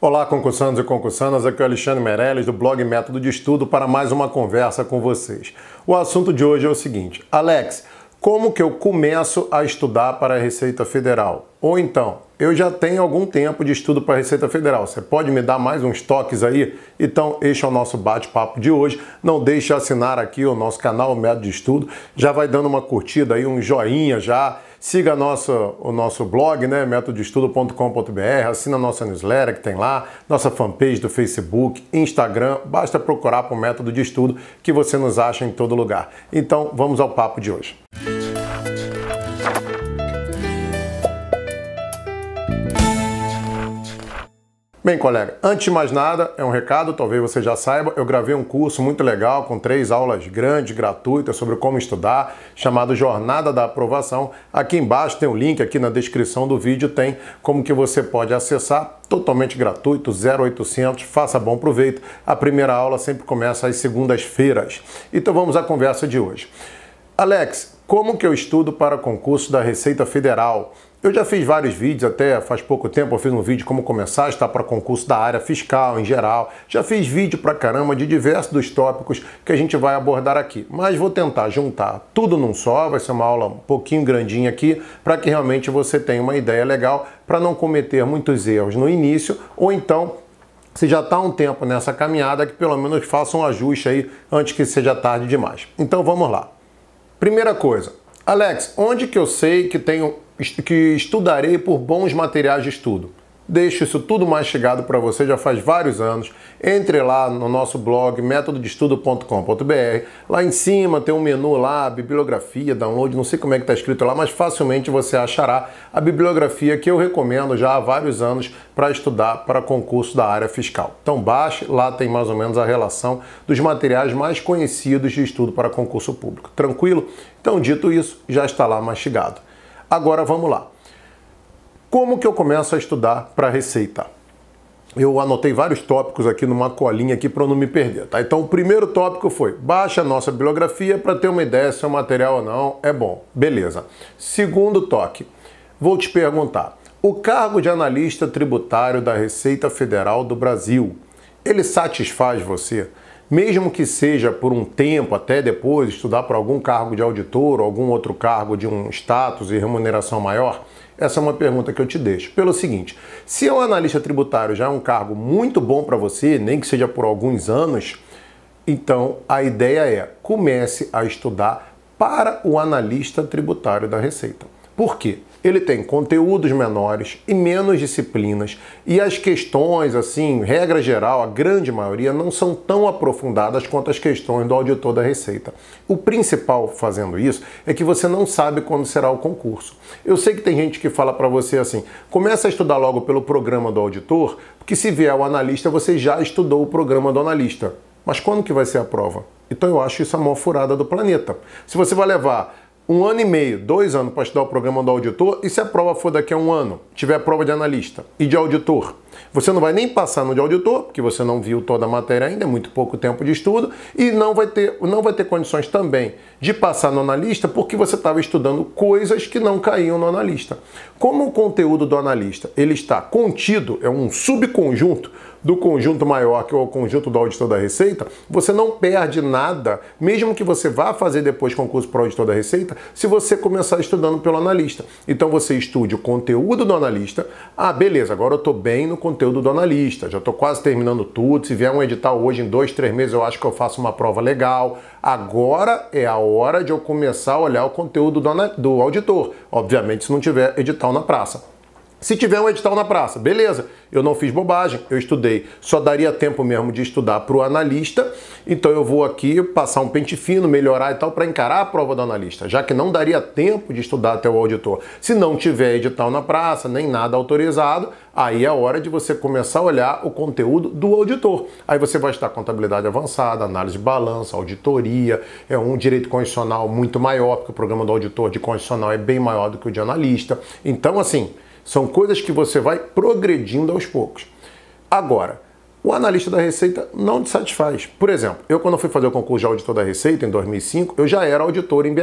Olá, concursandos e concursanas, aqui é o Alexandre Meirelles do blog Método de Estudo para mais uma conversa com vocês. O assunto de hoje é o seguinte: Alex, como que eu começo a estudar para a Receita Federal? Ou então, eu já tenho algum tempo de estudo para a Receita Federal, você pode me dar mais uns toques aí? Então, este é o nosso bate-papo de hoje. Não deixe de assinar aqui o nosso canal, o Método de Estudo. Já vai dando uma curtida aí, um joinha já. Siga o nosso blog, né, metododestudo.com.br, assina a nossa newsletter que tem lá, nossa fanpage do Facebook, Instagram, basta procurar por Método de Estudo que você nos acha em todo lugar. Então, vamos ao papo de hoje. Bem, colega, antes de mais nada, é um recado, talvez você já saiba, eu gravei um curso muito legal com 3 aulas grandes, gratuitas, sobre como estudar, chamado Jornada da Aprovação. Aqui embaixo tem um link, aqui na descrição do vídeo tem como que você pode acessar, totalmente gratuito, 0800, faça bom proveito. A primeira aula sempre começa às segundas-feiras. Então vamos à conversa de hoje. Alex, como que eu estudo para concurso da Receita Federal? Eu já fiz vários vídeos, até faz pouco tempo eu fiz um vídeo como começar a estudar para concurso da área fiscal em geral. Já fiz vídeo pra caramba de diversos dos tópicos que a gente vai abordar aqui. Mas vou tentar juntar tudo num só, vai ser uma aula um pouquinho grandinha aqui, para que realmente você tenha uma ideia legal, para não cometer muitos erros no início, ou então, se já está um tempo nessa caminhada, que pelo menos faça um ajuste aí antes que seja tarde demais. Então vamos lá. Primeira coisa, Alex, onde que eu sei que estudarei por bons materiais de estudo? Deixo isso tudo mastigado para você, já faz vários anos. Entre lá no nosso blog, metododestudo.com.br. Lá em cima tem um menu lá, bibliografia, download, não sei como é que está escrito lá, mas facilmente você achará a bibliografia que eu recomendo já há vários anos para estudar para concurso da área fiscal. Então baixe, lá tem mais ou menos a relação dos materiais mais conhecidos de estudo para concurso público. Tranquilo? Então, dito isso, já está lá mastigado. Agora vamos lá. Como que eu começo a estudar para a Receita? Eu anotei vários tópicos aqui numa colinha aqui para eu não me perder, tá? Então o primeiro tópico foi: baixa a nossa bibliografia para ter uma ideia se o material ou não é bom. Beleza. Segundo toque, vou te perguntar: o cargo de analista tributário da Receita Federal do Brasil, ele satisfaz você? Mesmo que seja por um tempo, até depois estudar para algum cargo de auditor ou algum outro cargo de um status e remuneração maior? Essa é uma pergunta que eu te deixo. Pelo seguinte, se o analista tributário já é um cargo muito bom para você, nem que seja por alguns anos, então a ideia é: comece a estudar para o analista tributário da Receita. Por quê? Ele tem conteúdos menores e menos disciplinas, e as questões, assim, regra geral, a grande maioria, não são tão aprofundadas quanto as questões do auditor da Receita. O principal fazendo isso é que você não sabe quando será o concurso. Eu sei que tem gente que fala para você assim: começa a estudar logo pelo programa do auditor, porque se vier o analista, você já estudou o programa do analista. Mas quando que vai ser a prova? Então eu acho isso a maior furada do planeta. Se você vai levar 1 ano e meio, 2 anos para estudar o programa do auditor, e se a prova for daqui a 1 ano, tiver prova de analista e de auditor? Você não vai nem passar no de auditor, porque você não viu toda a matéria ainda, é muito pouco tempo de estudo, e não vai ter condições também de passar no analista, porque você estava estudando coisas que não caíam no analista. Como o conteúdo do analista ele está contido, é um subconjunto do conjunto maior, que é o conjunto do auditor da Receita, você não perde nada, mesmo que você vá fazer depois concurso para o auditor da Receita, se você começar estudando pelo analista. Então você estude o conteúdo do analista. Ah, beleza, agora eu estou bem no conteúdo do analista, já estou quase terminando tudo, se vier um edital hoje em 2, 3 meses eu acho que eu faço uma prova legal. Agora é a hora de eu começar a olhar o conteúdo do auditor, obviamente se não tiver edital na praça. Se tiver um edital na praça, beleza, eu não fiz bobagem, eu estudei. Só daria tempo mesmo de estudar para o analista, então eu vou aqui passar um pente fino, melhorar e tal, para encarar a prova do analista, já que não daria tempo de estudar até o auditor. Se não tiver edital na praça, nem nada autorizado, aí é a hora de você começar a olhar o conteúdo do auditor. Aí você vai estar contabilidade avançada, análise de balança, auditoria, é um direito constitucional muito maior, porque o programa do auditor de constitucional é bem maior do que o de analista. Então, assim, são coisas que você vai progredindo aos poucos. Agora, o analista da Receita não te satisfaz. Por exemplo, eu quando fui fazer o concurso de auditor da Receita em 2005, eu já era auditor em BH.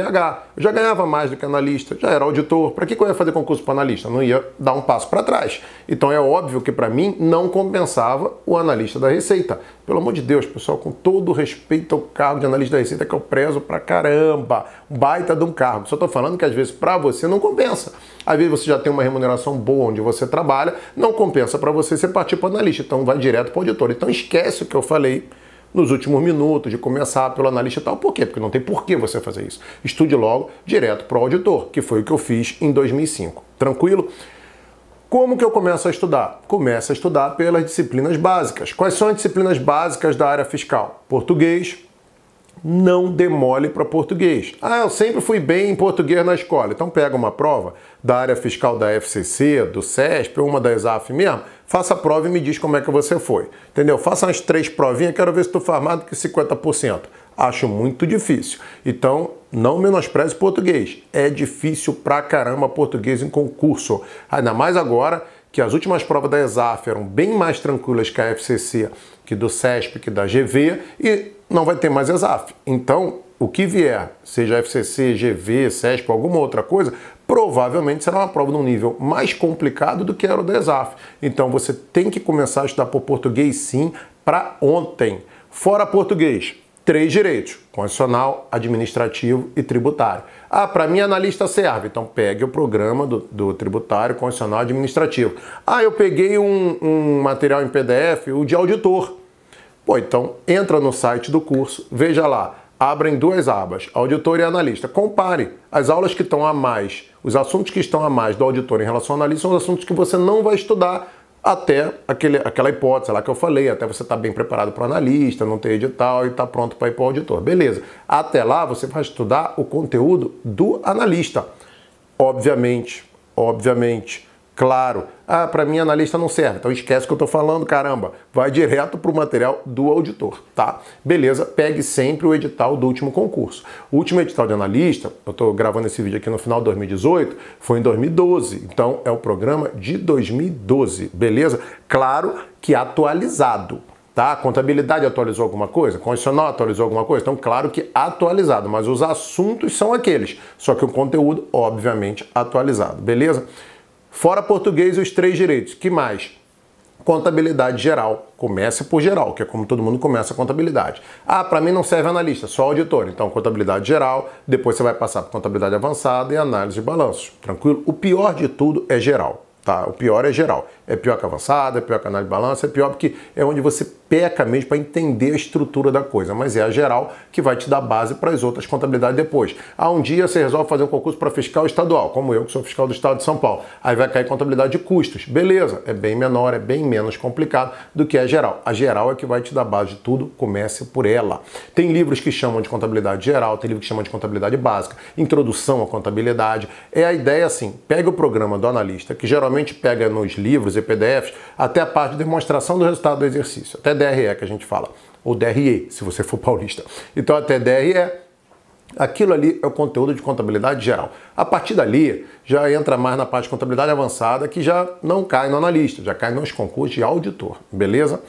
Eu já ganhava mais do que analista, já era auditor. Para que eu ia fazer concurso para analista? Eu não ia dar um passo para trás. Então é óbvio que para mim não compensava o analista da Receita. Pelo amor de Deus, pessoal, com todo respeito ao cargo de analista da Receita, que eu prezo pra caramba, um baita de um cargo. Só tô falando que às vezes para você não compensa. Às vezes você já tem uma remuneração boa onde você trabalha, não compensa para você partir para analista, então vai direto para o auditor. Então esquece o que eu falei nos últimos minutos de começar pelo analista e tal. Por quê? Porque não tem por que você fazer isso. Estude logo direto para o auditor, que foi o que eu fiz em 2005. Tranquilo? Como que eu começo a estudar? Começo a estudar pelas disciplinas básicas. Quais são as disciplinas básicas da área fiscal? Português. Não demole para português. Eu sempre fui bem em português na escola. Então pega uma prova da área fiscal da FCC, do CESP, ou uma da ESAF mesmo, faça a prova e me diz como é que você foi. Entendeu? Faça umas 3 provinhas, quero ver se tu faz mais do que 50%. Acho muito difícil. Então, não menospreze português. É difícil pra caramba português em concurso. Ainda mais agora que as últimas provas da ESAF eram bem mais tranquilas que a FCC, que do CESP, que da GV, e não vai ter mais ESAF. Então, o que vier, seja FCC, GV, CESP, alguma outra coisa, provavelmente será uma prova num nível mais complicado do que era o da ESAF. Então, você tem que começar a estudar por português, sim, para ontem. Fora português, 3 direitos: constitucional, administrativo e tributário. Para mim analista serve, então pegue o programa do tributário, constitucional, administrativo. Eu peguei um material em PDF, o de auditor. Então entra no site do curso, veja lá, abrem 2 abas, auditor e analista. Compare as aulas que estão a mais, os assuntos que estão a mais do auditor em relação ao analista são os assuntos que você não vai estudar até aquela hipótese lá que eu falei, até você estar bem preparado para o analista, não ter edital e estar pronto para ir para o auditor. Beleza. Até lá você vai estudar o conteúdo do analista. Obviamente, claro. Para mim analista não serve, então esquece o que eu estou falando, caramba. Vai direto para o material do auditor, tá? Beleza, pegue sempre o edital do último concurso. O último edital de analista, eu estou gravando esse vídeo aqui no final de 2018, foi em 2012, então é o programa de 2012, beleza? Claro que atualizado. Tá? A contabilidade atualizou alguma coisa? Constitucional atualizou alguma coisa? Então, claro que atualizado, mas os assuntos são aqueles, só que o conteúdo, obviamente, atualizado, beleza? Fora português, os 3 direitos. Que mais? Contabilidade geral. Comece por geral, que é como todo mundo começa a contabilidade. Para mim não serve analista, só auditor. Então, contabilidade geral, depois você vai passar por contabilidade avançada e análise de balanços. Tranquilo? O pior de tudo é geral. Tá? O pior é geral. É pior que avançada, é pior que análise de balanço, é pior porque é onde você peca mesmo para entender a estrutura da coisa, mas é a geral que vai te dar base para as outras contabilidades depois. Um dia você resolve fazer um concurso para fiscal estadual, como eu que sou fiscal do estado de São Paulo. Aí vai cair contabilidade de custos. Beleza, é bem menor, é bem menos complicado do que a geral. A geral é que vai te dar base de tudo, comece por ela. Tem livros que chamam de contabilidade geral, tem livros que chamam de contabilidade básica, introdução à contabilidade. É a ideia assim, pega o programa do analista, que geralmente pega nos livros e PDFs, até a parte de demonstração do resultado do exercício, até DRE que a gente fala, ou DRE, se você for paulista. Então até DRE, aquilo ali é o conteúdo de contabilidade geral. A partir dali, já entra mais na parte de contabilidade avançada, que já não cai no analista, já cai nos concursos de auditor, beleza?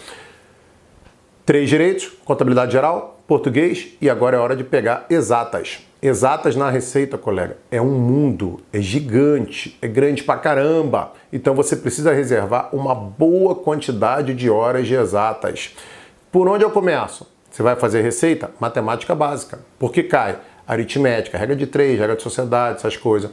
3 direitos, contabilidade geral, português, e agora é hora de pegar exatas. Exatas na Receita, colega, é um mundo, é gigante, é grande pra caramba. Então você precisa reservar uma boa quantidade de horas de exatas. Por onde eu começo? Você vai fazer Receita? Matemática básica. Porque cai aritmética, regra de 3, regra de sociedade, essas coisas.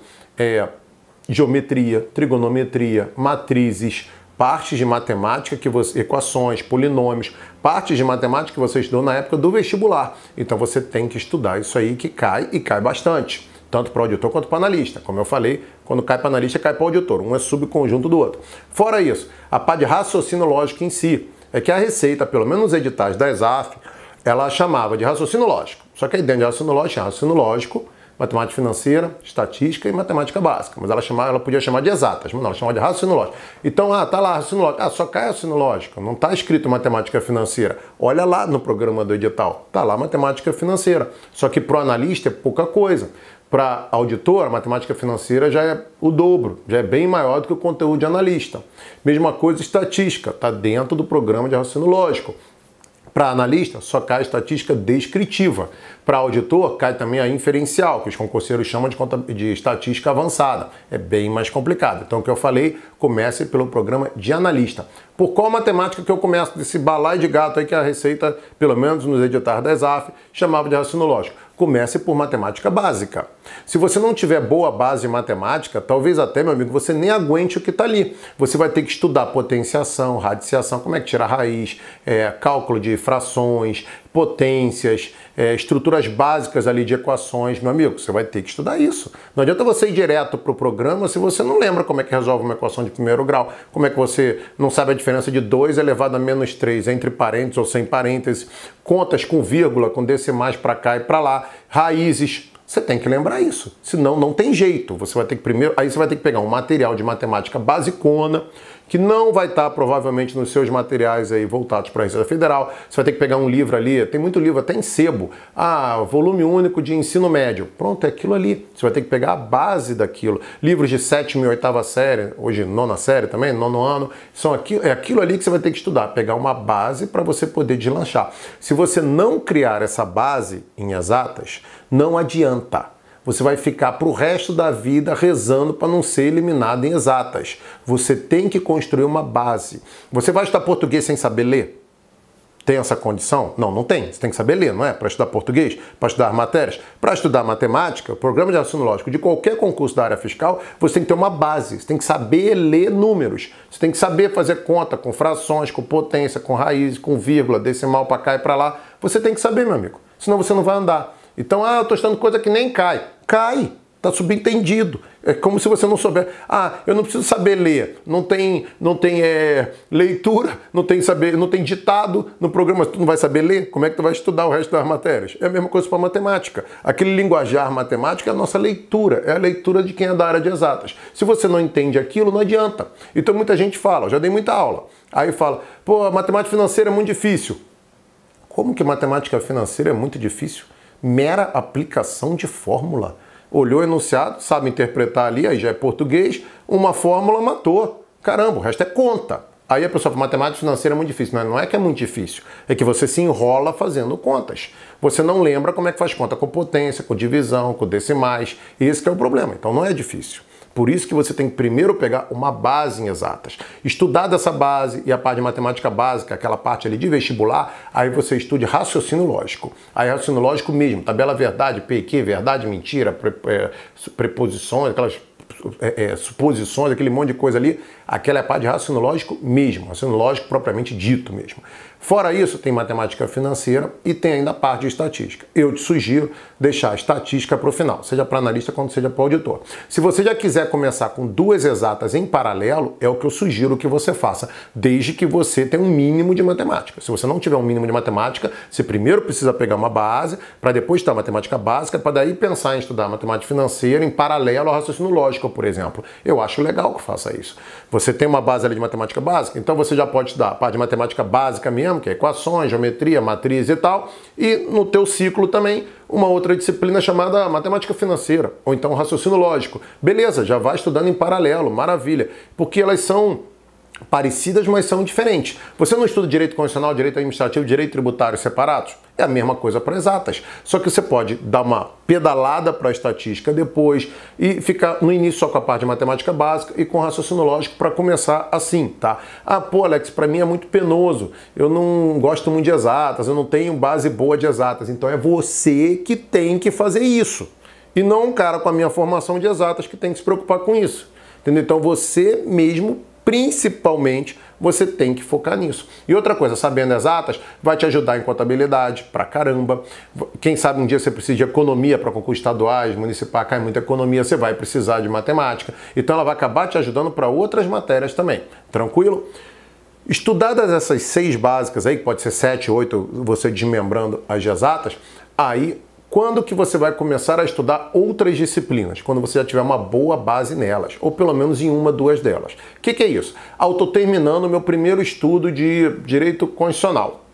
Geometria, trigonometria, matrizes, partes de matemática que você, equações, polinômios, partes de matemática que você estudou na época do vestibular. Então você tem que estudar isso aí que cai e cai bastante, tanto para o auditor quanto para o analista. Como eu falei, quando cai para o analista, cai para o auditor. Um é subconjunto do outro. Fora isso, a parte de raciocínio lógico em si, é que a Receita, pelo menos nos editais da ESAF, ela chamava de raciocínio lógico. Só que aí dentro de raciocínio lógico, matemática financeira, estatística e matemática básica. Mas ela podia chamar de exatas, mas não, ela chamava de raciocínio lógico. Então, tá lá, raciocínio lógico. Só cai raciocínio lógico. Não está escrito matemática financeira. Olha lá no programa do edital. Tá lá matemática financeira. Só que para o analista é pouca coisa. Para auditor, a matemática financeira já é o dobro, já é bem maior do que o conteúdo de analista. Mesma coisa estatística, está dentro do programa de raciocínio lógico. Para analista, só cai a estatística descritiva. Para auditor, cai também a inferencial, que os concurseiros chamam de estatística avançada. É bem mais complicado. Então, o que eu falei, comece pelo programa de analista. Por qual matemática que eu começo? Desse balaio de gato aí que a Receita, pelo menos nos editais da ESAF, chamava de raciocínio lógico. Comece por matemática básica. Se você não tiver boa base de matemática, talvez até, meu amigo, você nem aguente o que está ali. Você vai ter que estudar potenciação, radiciação, como é que tira a raiz, cálculo de frações, potências, estruturas básicas ali de equações. Meu amigo, você vai ter que estudar isso. Não adianta você ir direto para o programa se você não lembra como é que resolve uma equação de primeiro grau, como é que você não sabe a diferença de 2 elevado a menos 3 entre parênteses ou sem parênteses, contas com vírgula, com decimais para cá e para lá, raízes. Você tem que lembrar isso, senão não tem jeito. Você vai ter que aí você vai ter que pegar um material de matemática basicona, que não vai estar provavelmente nos seus materiais aí voltados para a Receita Federal. Você vai ter que pegar um livro ali, tem muito livro até em sebo. Volume único de ensino médio. Pronto, é aquilo ali. Você vai ter que pegar a base daquilo. Livros de 7ª e 8ª série, hoje 9ª série também, 9º ano, é aquilo ali que você vai ter que estudar, pegar uma base para você poder deslanchar. Se você não criar essa base em exatas, não adianta. Você vai ficar para o resto da vida rezando para não ser eliminado em exatas. Você tem que construir uma base. Você vai estudar português sem saber ler? Tem essa condição? Não, não tem. Você tem que saber ler, não é? Para estudar português, para estudar matérias. Para estudar matemática, programa de raciocínio lógico de qualquer concurso da área fiscal, você tem que ter uma base. Você tem que saber ler números. Você tem que saber fazer conta com frações, com potência, com raiz, com vírgula, decimal para cá e para lá. Você tem que saber, meu amigo. Senão você não vai andar. Então, eu estou estudando coisa que nem cai. Cai, está subentendido. É como se você não souber. Eu não preciso saber ler. Não tem leitura, não tem ditado no programa. Tu não vai saber ler? Como é que tu vai estudar o resto das matérias? É a mesma coisa para matemática. Aquele linguajar matemático é a nossa leitura. É a leitura de quem é da área de exatas. Se você não entende aquilo, não adianta. Então muita gente fala, já dei muita aula. Aí fala, a matemática financeira é muito difícil. Como que matemática financeira é muito difícil? Mera aplicação de fórmula. Olhou o enunciado, sabe interpretar ali, aí já é português, uma fórmula matou. Caramba, o resto é conta. Aí a pessoa fala, matemática financeira é muito difícil. Não é que é muito difícil, é que você se enrola fazendo contas. Você não lembra como é que faz conta com potência, com divisão, com decimais. Esse que é o problema. Então não é difícil. Por isso que você tem que primeiro pegar uma base em exatas. Estudar dessa base e a parte de matemática básica, aquela parte ali de vestibular, aí você estude raciocínio lógico. Aí raciocínio lógico mesmo, tabela verdade, PQ, verdade, mentira, preposições, aquelas suposições, aquele monte de coisa ali, aquela é a parte de raciocínio lógico mesmo, raciocínio lógico propriamente dito mesmo. Fora isso, tem matemática financeira e tem ainda a parte de estatística. Eu te sugiro deixar a estatística para o final, seja para analista quanto seja para auditor. Se você já quiser começar com 2 exatas em paralelo, é o que eu sugiro que você faça, desde que você tenha um mínimo de matemática. Se você não tiver um mínimo de matemática, você primeiro precisa pegar uma base, para depois estudar matemática básica, para daí pensar em estudar matemática financeira em paralelo ao raciocínio lógico, por exemplo. Eu acho legal que faça isso. Você tem uma base ali de matemática básica, então você já pode estudar a parte de matemática básica mesmo, que é equações, geometria, matriz e tal, e no teu ciclo também uma outra disciplina chamada matemática financeira, ou então raciocínio lógico. Beleza, já vai estudando em paralelo, maravilha, porque elas são parecidas, mas são diferentes. Você não estuda direito constitucional, direito administrativo, direito tributário separados? É a mesma coisa para exatas. Só que você pode dar uma pedalada para a estatística depois e ficar no início só com a parte de matemática básica e com raciocínio lógico para começar assim, tá? Alex, para mim é muito penoso. Eu não gosto muito de exatas, eu não tenho base boa de exatas. Então é você que tem que fazer isso. E não um cara com a minha formação de exatas que tem que se preocupar com isso. Entendeu? Então você mesmo, principalmente, você tem que focar nisso. E outra coisa, sabendo exatas, vai te ajudar em contabilidade pra caramba. Quem sabe um dia você precisa de economia para concursos estaduais, municipais, cai muita economia, você vai precisar de matemática. Então ela vai acabar te ajudando para outras matérias também. Tranquilo? Estudadas essas 6 básicas aí, que pode ser 7, 8, você desmembrando as exatas, aí quando que você vai começar a estudar outras disciplinas? Quando você já tiver uma boa base nelas, ou pelo menos em 1, 2 delas. O que é isso? Eu estou terminando o meu primeiro estudo de direito constitucional.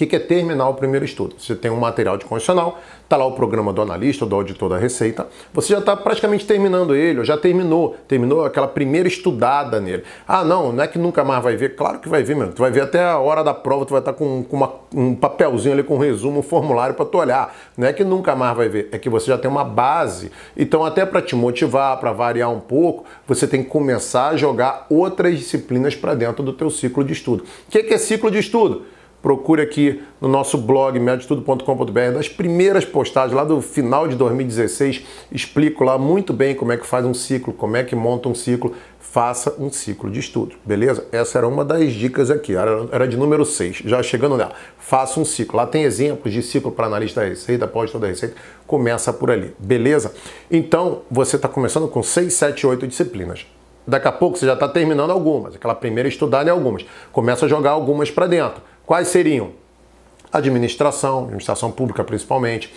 que é terminar o primeiro estudo? Você tem um material de constitucional, está lá o programa do analista, do auditor da Receita, você já está praticamente terminando ele, ou já terminou aquela primeira estudada nele. Ah, não é que nunca mais vai ver, claro que vai ver mesmo, tu vai ver até a hora da prova, tu vai estar com um papelzinho ali com um resumo, um formulário para tu olhar, não é que nunca mais vai ver, é que você já tem uma base, então até para te motivar, para variar um pouco, você tem que começar a jogar outras disciplinas para dentro do teu ciclo de estudo. O que é ciclo de estudo? Procure aqui no nosso blog medioestudo.com.br, das primeiras postagens lá do final de 2016, explico lá muito bem como é que faz um ciclo, como é que monta um ciclo, faça um ciclo de estudo, beleza? Essa era uma das dicas aqui, era de número 6, já chegando nela. Faça um ciclo, lá tem exemplos de ciclo para analista da Receita, auditor da Receita, começa por ali, beleza? Então, você está começando com 6, 7, 8 disciplinas. Daqui a pouco você já está terminando algumas, aquela primeira estudada em algumas. Começa a jogar algumas para dentro. Quais seriam? Administração pública principalmente,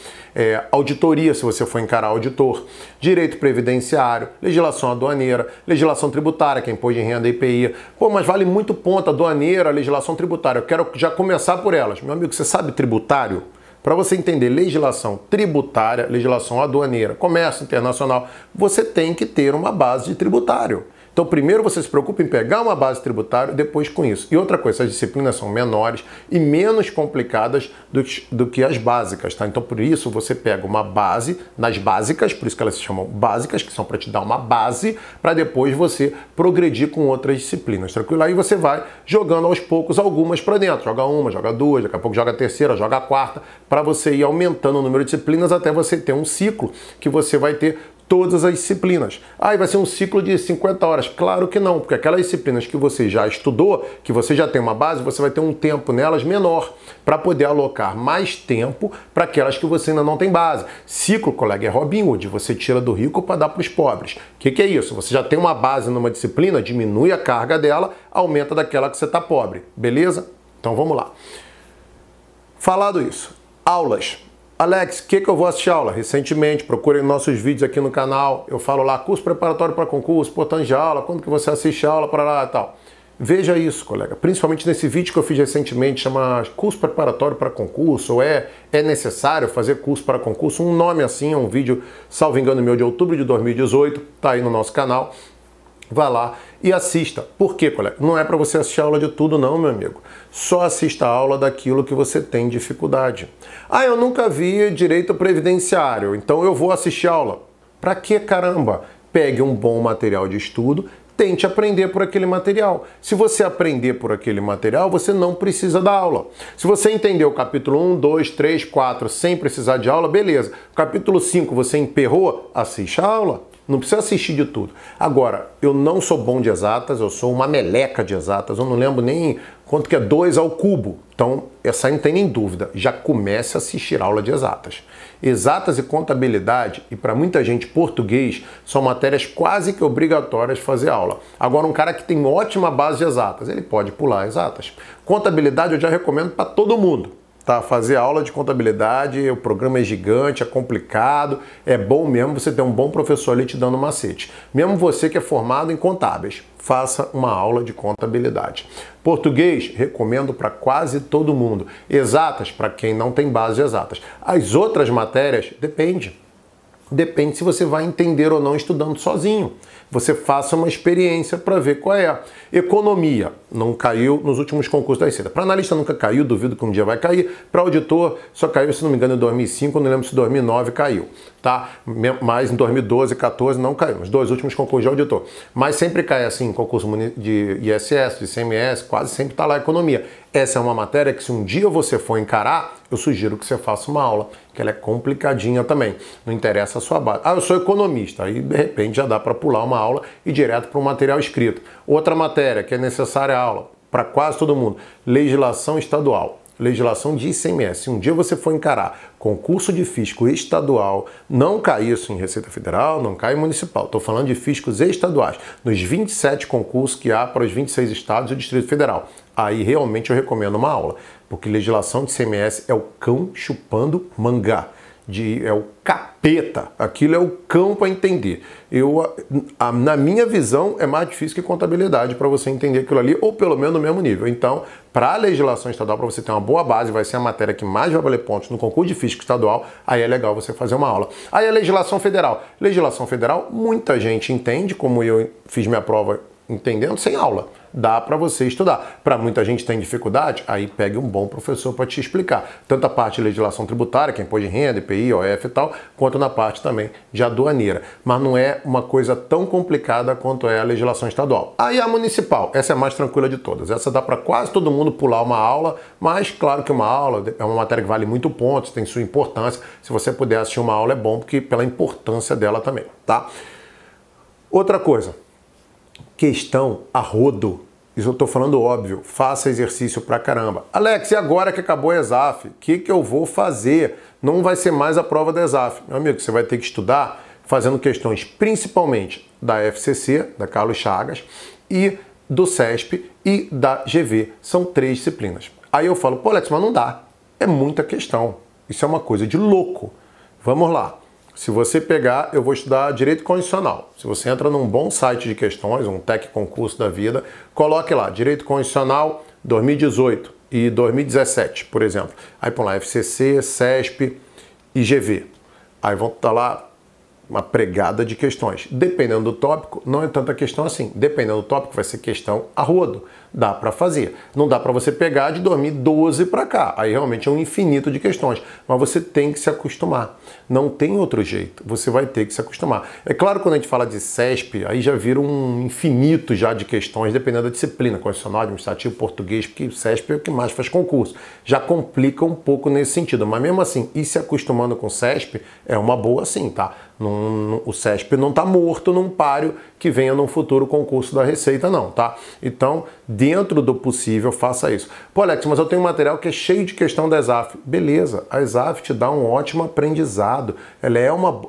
auditoria, se você for encarar auditor, direito previdenciário, legislação aduaneira, legislação tributária, que é imposto de renda e IPI. Pô, mas vale muito ponto aduaneira, legislação tributária. Eu quero já começar por elas. Meu amigo, você sabe tributário? Para você entender legislação tributária, legislação aduaneira, comércio internacional, você tem que ter uma base de tributário. Então, primeiro você se preocupa em pegar uma base tributária, depois com isso. E outra coisa, essas disciplinas são menores e menos complicadas do que as básicas, tá? Então, por isso, você pega uma base nas básicas, por isso que elas se chamam básicas, que são para te dar uma base, para depois você progredir com outras disciplinas, tranquilo? Aí você vai jogando aos poucos algumas para dentro. Joga uma, joga duas, daqui a pouco joga a terceira, joga a quarta, para você ir aumentando o número de disciplinas até você ter um ciclo que você vai ter todas as disciplinas. Ah, e vai ser um ciclo de 50 horas. Claro que não, porque aquelas disciplinas que você já estudou, que você já tem uma base, você vai ter um tempo nelas menor, para poder alocar mais tempo para aquelas que você ainda não tem base. Ciclo, colega, é Robin Hood, você tira do rico para dar para os pobres. O que é isso? Você já tem uma base numa disciplina, diminui a carga dela, aumenta daquela que você está pobre. Beleza? Então vamos lá. Falado isso, aulas. Alex, o que eu vou assistir aula? Recentemente, procurem nossos vídeos aqui no canal. Eu falo lá, curso preparatório para concurso, importante de aula, quando que você assiste aula, para lá e tal. Veja isso, colega. Principalmente nesse vídeo que eu fiz recentemente, chama curso preparatório para concurso, ou é necessário fazer curso para concurso, um nome assim, é um vídeo, salvo engano meu, de outubro de 2018, tá aí no nosso canal. Vá lá e assista. Por quê, colega? Não é para você assistir a aula de tudo não, meu amigo. Só assista a aula daquilo que você tem dificuldade. Ah, eu nunca vi direito previdenciário, então eu vou assistir a aula. Pra quê, caramba? Pegue um bom material de estudo, tente aprender por aquele material. Se você aprender por aquele material, você não precisa da aula. Se você entender o capítulo 1, 2, 3, 4 sem precisar de aula, beleza. Capítulo 5 você emperrou, assiste a aula. Não precisa assistir de tudo. Agora, eu não sou bom de exatas, eu sou uma meleca de exatas, eu não lembro nem quanto que é 2 ao cubo. Então, essa aí não tem nem dúvida. Já comece a assistir aula de exatas. Exatas e contabilidade, e para muita gente português, são matérias quase que obrigatórias de fazer aula. Agora, um cara que tem ótima base de exatas, ele pode pular exatas. Contabilidade eu já recomendo para todo mundo. Tá, fazer aula de contabilidade, o programa é gigante, é complicado, é bom mesmo você ter um bom professor ali te dando macete. Mesmo você que é formado em contábeis, faça uma aula de contabilidade. Português, recomendo para quase todo mundo. Exatas, para quem não tem base de exatas. As outras matérias, depende. Depende se você vai entender ou não estudando sozinho. Você faça uma experiência para ver qual é. Economia, não caiu nos últimos concursos da Receita. Para analista nunca caiu, duvido que um dia vai cair. Para auditor, só caiu, se não me engano, em 2005, não lembro se em 2009 caiu. Tá? Mas em 2012, 2014 não caiu. Nos dois últimos concursos de auditor. Mas sempre cai assim, em concurso de ISS, de ICMS, quase sempre está lá a economia. Essa é uma matéria que se um dia você for encarar, eu sugiro que você faça uma aula, que ela é complicadinha também. Não interessa a sua base. Ah, eu sou economista. Aí, de repente, já dá para pular uma aula e ir direto para um material escrito. Outra matéria que é necessária a aula, para quase todo mundo, legislação estadual. Legislação de ICMS. Se um dia você for encarar concurso de fisco estadual, não cai isso em Receita Federal, não cai em municipal. Estou falando de fiscos estaduais, nos 27 concursos que há para os 26 estados e o Distrito Federal. Aí realmente eu recomendo uma aula, porque legislação de ICMS é o cão chupando mangá. é o capeta, aquilo é o cão para entender. Na minha visão, é mais difícil que contabilidade para você entender aquilo ali, ou pelo menos no mesmo nível. Então, para a legislação estadual, para você ter uma boa base, vai ser a matéria que mais vai valer pontos no concurso de físico estadual, aí é legal você fazer uma aula. Aí a legislação federal. Legislação federal, muita gente entende, como eu fiz minha prova entendendo, sem aula. Dá para você estudar. Para muita gente tem dificuldade, aí pegue um bom professor para te explicar. Tanto a parte de legislação tributária, que é imposto de renda, IPI, OF e tal, quanto na parte também de aduaneira. Mas não é uma coisa tão complicada quanto é a legislação estadual. Aí a municipal, essa é a mais tranquila de todas. Essa dá para quase todo mundo pular uma aula, mas claro que uma aula é uma matéria que vale muito pontos, tem sua importância. Se você puder assistir uma aula é bom, porque pela importância dela também, tá? Outra coisa. Questão a rodo. Isso eu tô falando óbvio. Faça exercício pra caramba. Alex, e agora que acabou a ESAF? O que eu vou fazer? Não vai ser mais a prova da ESAF. Meu amigo, você vai ter que estudar fazendo questões principalmente da FCC, da Carlos Chagas, e do CESP e da GV. São 3 disciplinas. Aí eu falo, pô, Alex, mas não dá. É muita questão. Isso é uma coisa de louco. Vamos lá. Se você pegar, eu vou estudar Direito Constitucional. Se você entra num bom site de questões, um Tec Concurso da vida, coloque lá, Direito Constitucional 2018 e 2017, por exemplo. Aí põe lá FCC, CESP e GV. Aí vão estar lá uma pregada de questões. Dependendo do tópico, não é tanta questão assim. Dependendo do tópico, vai ser questão a rodo. Dá para fazer. Não dá para você pegar de 2012 para cá. Aí realmente é um infinito de questões. Mas você tem que se acostumar. Não tem outro jeito. Você vai ter que se acostumar. É claro que quando a gente fala de CESP, aí já vira um infinito já de questões, dependendo da disciplina, constitucional, administrativo, português, porque o CESP é o que mais faz concurso. Já complica um pouco nesse sentido. Mas mesmo assim, ir se acostumando com o CESP é uma boa sim, tá? O CESP não está morto num páreo que venha num futuro concurso da Receita, não, tá? Então, dentro do possível, faça isso. Pô, Alex, mas eu tenho um material que é cheio de questão da ESAF. Beleza, a ESAF te dá um ótimo aprendizado. Ela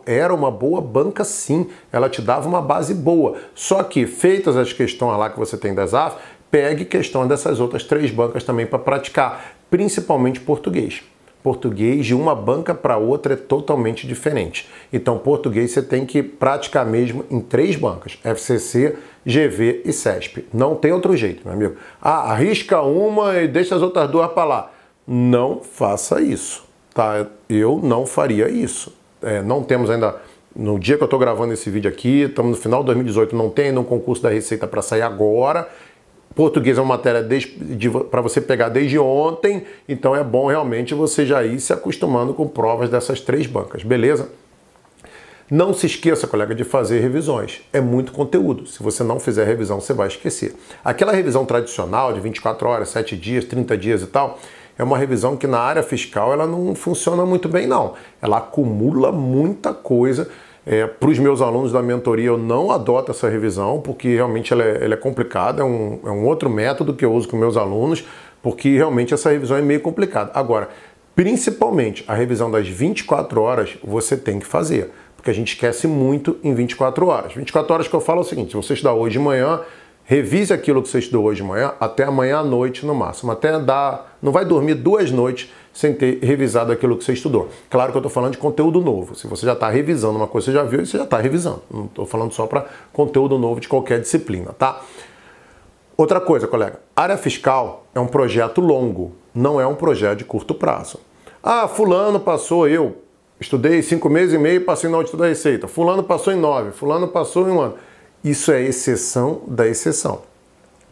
era uma boa banca, sim. Ela te dava uma base boa. Só que, feitas as questões lá que você tem da ESAF, pegue questões dessas outras 3 bancas também para praticar, principalmente português. Português de uma banca para outra é totalmente diferente. Então, português você tem que praticar mesmo em 3 bancas, FCC, GV e CESP. Não tem outro jeito, meu amigo. Arrisca uma e deixa as outras 2 para lá. Não faça isso, tá? Eu não faria isso. Não temos ainda, no dia que eu estou gravando esse vídeo aqui, estamos no final de 2018, não tem ainda um concurso da Receita para sair agora. Português é uma matéria para você pegar desde ontem, então é bom realmente você já ir se acostumando com provas dessas 3 bancas, beleza? Não se esqueça, colega, de fazer revisões. É muito conteúdo. Se você não fizer revisão, você vai esquecer. Aquela revisão tradicional de 24 horas, 7 dias, 30 dias e tal, é uma revisão que na área fiscal ela não funciona muito bem, não. Ela acumula muita coisa. Para os meus alunos da mentoria, eu não adoto essa revisão, porque realmente ela é complicada, é um outro método que eu uso com meus alunos, porque realmente essa revisão é meio complicada. Agora, principalmente a revisão das 24 horas, você tem que fazer, porque a gente esquece muito em 24 horas. 24 horas que eu falo é o seguinte, se você estudar hoje de manhã, revise aquilo que você estudou hoje de manhã até amanhã à noite no máximo, não vai dormir 2 noites sem ter revisado aquilo que você estudou. Claro que eu estou falando de conteúdo novo. Se você já está revisando uma coisa que você já viu, você já está revisando. Não estou falando só para conteúdo novo de qualquer disciplina, tá? Outra coisa, colega. Área fiscal é um projeto longo, não é um projeto de curto prazo. Fulano passou, eu estudei 5 meses e meio e passei no audito da Receita. Fulano passou em 9, fulano passou em 1 ano. Isso é exceção da exceção.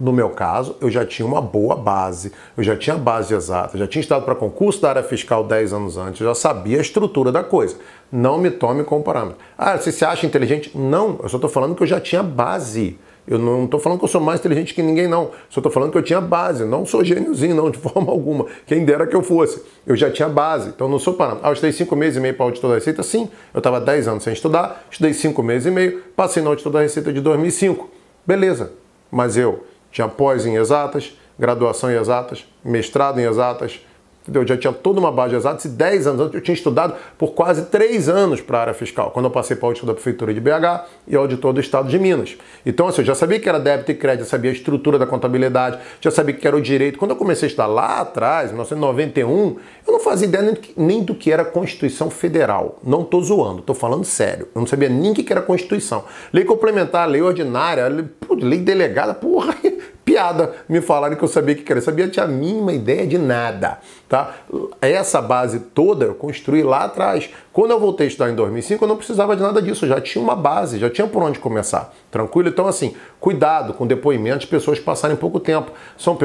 No meu caso, eu já tinha uma boa base, eu já tinha base exata, já tinha estudado para concurso da área fiscal 10 anos antes, eu já sabia a estrutura da coisa. Não me tome como parâmetro. Você se acha inteligente? Não, eu só estou falando que eu já tinha base. Eu não estou falando que eu sou mais inteligente que ninguém, não. Só estou falando que eu tinha base. Não sou gêniozinho, não, de forma alguma. Quem dera que eu fosse. Eu já tinha base, então não sou parâmetro. Eu estudei 5 meses e meio para auditor da Receita? Sim. Eu estava 10 anos sem estudar, estudei 5 meses e meio, passei no auditor da Receita de 2005. Beleza. Mas eu tinha pós em exatas, graduação em exatas, mestrado em exatas, entendeu? Eu já tinha toda uma base de exatas e 10 anos antes eu tinha estudado por quase 3 anos para a área fiscal, quando eu passei para o auditor da Prefeitura de BH e auditor do Estado de Minas. Então, assim, eu já sabia que era débito e crédito, já sabia a estrutura da contabilidade, já sabia que era o direito. Quando eu comecei a estudar lá atrás, em 1991, eu não fazia ideia nem do que era Constituição Federal. Não estou zoando, estou falando sério. Eu não sabia nem o que era Constituição. Lei complementar, lei ordinária, lei delegada, porra, piada. Me falaram que eu sabia o que era. Eu sabia, tinha a mínima ideia de nada, tá? Essa base toda eu construí lá atrás. Quando eu voltei a estudar em 2005, eu não precisava de nada disso. Eu já tinha uma base, já tinha por onde começar. Tranquilo? Então, assim, cuidado com depoimentos de pessoas que passarem pouco tempo. São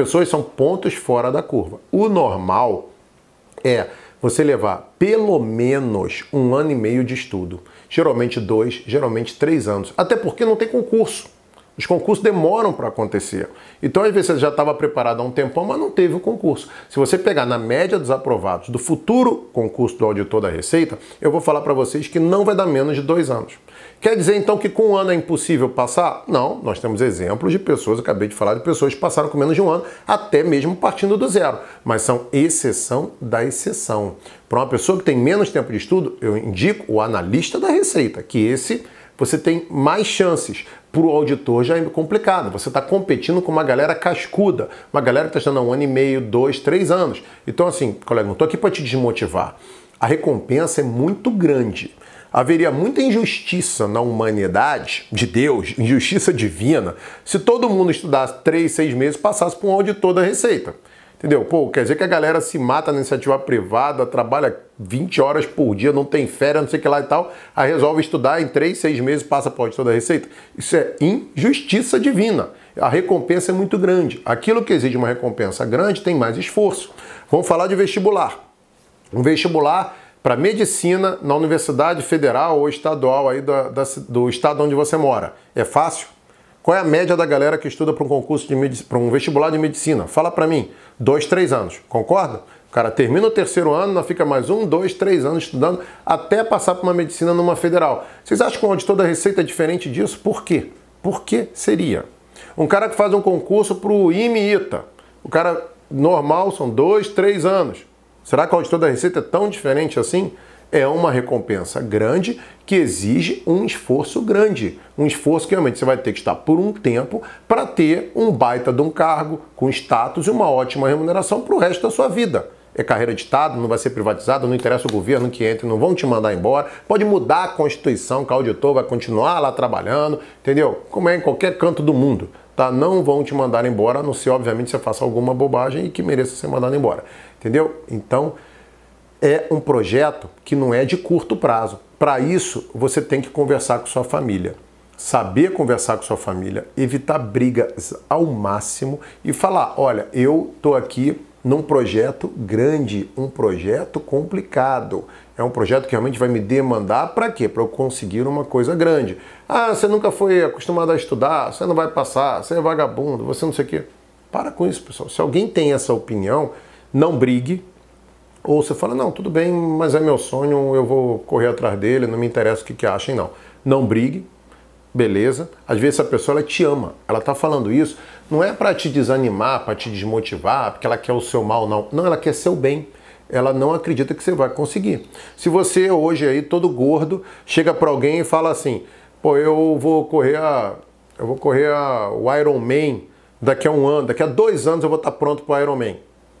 pontos fora da curva. O normal é você levar pelo menos 1 ano e meio de estudo. Geralmente 2, geralmente 3 anos. Até porque não tem concurso. Os concursos demoram para acontecer. Então, às vezes, você já estava preparado há um tempão, mas não teve o concurso. Se você pegar na média dos aprovados do futuro concurso do auditor da Receita, eu vou falar para vocês que não vai dar menos de 2 anos. Quer dizer, então, que com 1 ano é impossível passar? Não, nós temos exemplos de pessoas, eu acabei de falar de pessoas que passaram com menos de 1 ano, até mesmo partindo do zero. Mas são exceção da exceção. Para uma pessoa que tem menos tempo de estudo, eu indico o analista da Receita, que esse você tem mais chances. Para o auditor já é complicado. Você está competindo com uma galera cascuda, uma galera que está estudando há 1 ano e meio, 2, 3 anos. Então, assim, colega, não estou aqui para te desmotivar. A recompensa é muito grande. Haveria muita injustiça na humanidade de Deus, injustiça divina, se todo mundo estudasse 3, 6 meses e passasse para um auditor da Receita. Entendeu? Pô, quer dizer que a galera se mata na iniciativa privada, trabalha 20 horas por dia, não tem férias, não sei o que lá e tal, aí resolve estudar em 3, 6 meses, passa para o auditor da Receita. Isso é injustiça divina. A recompensa é muito grande. Aquilo que exige uma recompensa grande tem mais esforço. Vamos falar de vestibular. Um vestibular para medicina na Universidade Federal ou Estadual aí do estado onde você mora. É fácil? Qual é a média da galera que estuda para um concurso para um vestibular de medicina? Fala para mim. 2, 3 anos. Concorda? O cara termina o 3º ano, não fica mais 1, 2, 3 anos estudando até passar para uma medicina numa federal. Vocês acham que o auditor da Receita é diferente disso? Por quê? Por que seria? Um cara que faz um concurso para o IME-ITA. O cara normal são 2, 3 anos. Será que o auditor da Receita é tão diferente assim? É uma recompensa grande que exige um esforço grande. Um esforço que realmente você vai ter que estar por um tempo para ter um baita de um cargo com status e uma ótima remuneração para o resto da sua vida. É carreira de Estado, não vai ser privatizado, não interessa o governo que entre, não vão te mandar embora. Pode mudar a Constituição, que o auditor vai continuar lá trabalhando, entendeu? Como é em qualquer canto do mundo. Tá? Não vão te mandar embora, a não ser, obviamente, você faça alguma bobagem e que mereça ser mandado embora. Entendeu? Então, é um projeto que não é de curto prazo. Para isso, você tem que conversar com sua família. Saber conversar com sua família, evitar brigas ao máximo e falar, olha, eu tô aqui num projeto grande, um projeto complicado. É um projeto que realmente vai me demandar para quê? Para eu conseguir uma coisa grande. Ah, você nunca foi acostumado a estudar, você não vai passar, você é vagabundo, você não sei o quê. Para com isso, pessoal. Se alguém tem essa opinião, não brigue. Ou você fala, não, tudo bem, mas é meu sonho, eu vou correr atrás dele, não me interessa o que achem, não. Não brigue, beleza. Às vezes essa pessoa, ela te ama, ela tá falando isso, não é para te desanimar, para te desmotivar, porque ela quer o seu mal, não. Não, ela quer seu bem. Ela não acredita que você vai conseguir. Se você hoje aí, todo gordo, chega para alguém e fala assim, pô, eu vou correr o Ironman daqui a 1 ano, daqui a 2 anos eu vou estar pronto para o Ironman.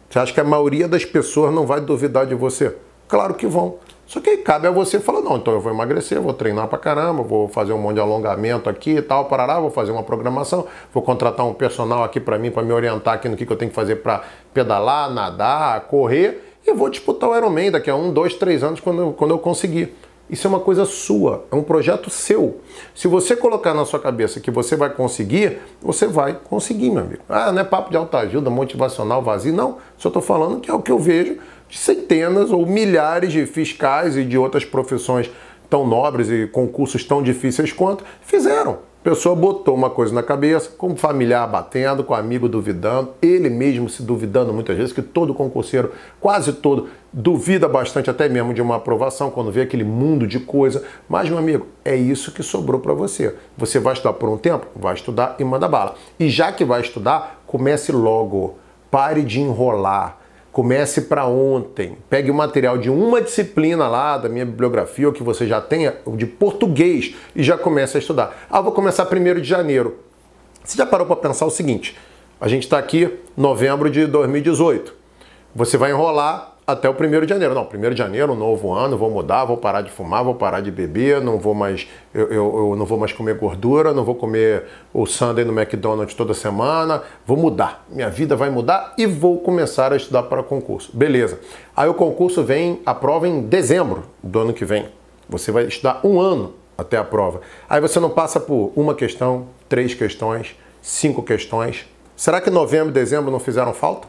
Você acha que a maioria das pessoas não vai duvidar de você? Claro que vão. Só que aí cabe a você falar, não, então eu vou emagrecer, vou treinar pra caramba, vou fazer um monte de alongamento aqui e tal, parará, vou fazer uma programação, vou contratar um personal aqui pra mim, pra me orientar aqui no que eu tenho que fazer pra pedalar, nadar, correr, e eu vou disputar o Ironman daqui a 1, 2, 3 anos quando eu conseguir. Isso é uma coisa sua, é um projeto seu. Se você colocar na sua cabeça que você vai conseguir, meu amigo. Ah, não é papo de autoajuda, motivacional, vazio, não. Só estou falando que é o que eu vejo de centenas ou milhares de fiscais e de outras profissões tão nobres e concursos tão difíceis quanto fizeram. A pessoa botou uma coisa na cabeça, com o familiar batendo, com o amigo duvidando, ele mesmo se duvidando muitas vezes, que todo concurseiro, quase todo, duvida bastante até mesmo de uma aprovação, quando vê aquele mundo de coisa. Mas, meu amigo, é isso que sobrou para você. Você vai estudar por um tempo? Vai estudar e manda bala. E já que vai estudar, comece logo. Pare de enrolar. Comece para ontem. Pegue o material de uma disciplina lá da minha bibliografia, ou que você já tenha, de português, e já comece a estudar. Vou começar 1º de janeiro. Você já parou para pensar o seguinte? A gente está aqui, novembro de 2018. Você vai enrolar até o 1º de janeiro. Não, 1º de janeiro, um novo ano, vou mudar, vou parar de fumar, vou parar de beber, não vou mais, eu não vou mais comer gordura, não vou comer o sundae no McDonald's toda semana, vou mudar. Minha vida vai mudar e vou começar a estudar para concurso. Beleza. Aí o concurso vem, a prova em dezembro do ano que vem. Você vai estudar um ano até a prova. Aí você não passa por uma questão, 3 questões, 5 questões. Será que novembro e dezembro não fizeram falta?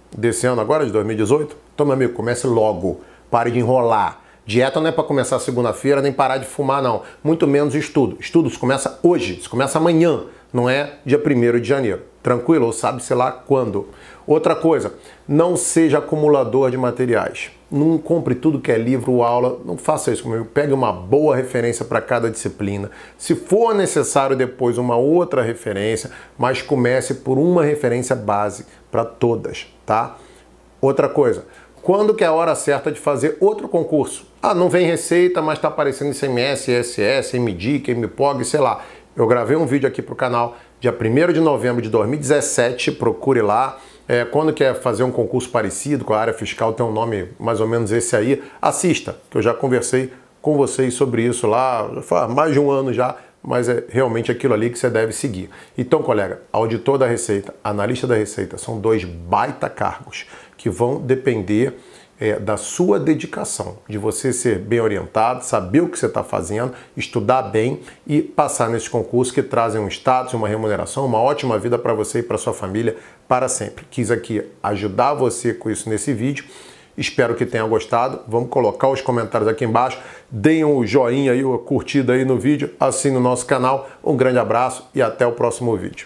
Desse ano agora, de 2018? Então, meu amigo, comece logo. Pare de enrolar. Dieta não é para começar segunda-feira, nem parar de fumar, não. Muito menos estudo. Estudo se começa hoje, se começa amanhã, não é dia 1º de janeiro. Tranquilo? Ou sabe, sei lá, quando. Outra coisa, não seja acumulador de materiais. Não compre tudo que é livro ou aula. Não faça isso comigo. Pegue uma boa referência para cada disciplina. Se for necessário depois uma outra referência, mas comece por uma referência base para todas, tá? Outra coisa, quando que é a hora certa de fazer outro concurso? Não vem receita, mas está aparecendo ICMS, ISS, MDIC, MPOG, sei lá. Eu gravei um vídeo aqui para o canal, dia 1º de novembro de 2017, procure lá. Quando quer fazer um concurso parecido com a área fiscal, tem um nome mais ou menos esse aí, assista, que eu já conversei com vocês sobre isso lá, faz mais de um ano já, mas é realmente aquilo ali que você deve seguir. Então, colega, auditor da Receita, analista da Receita, são 2 baita cargos que vão depender da sua dedicação, de você ser bem orientado, saber o que você está fazendo, estudar bem e passar nesses concursos que trazem um status, uma remuneração, uma ótima vida para você e para sua família para sempre. Quis aqui ajudar você com isso nesse vídeo. Espero que tenha gostado. Vamos colocar os comentários aqui embaixo. Deem um joinha aí, uma curtida aí no vídeo. Assine o nosso canal. Um grande abraço e até o próximo vídeo.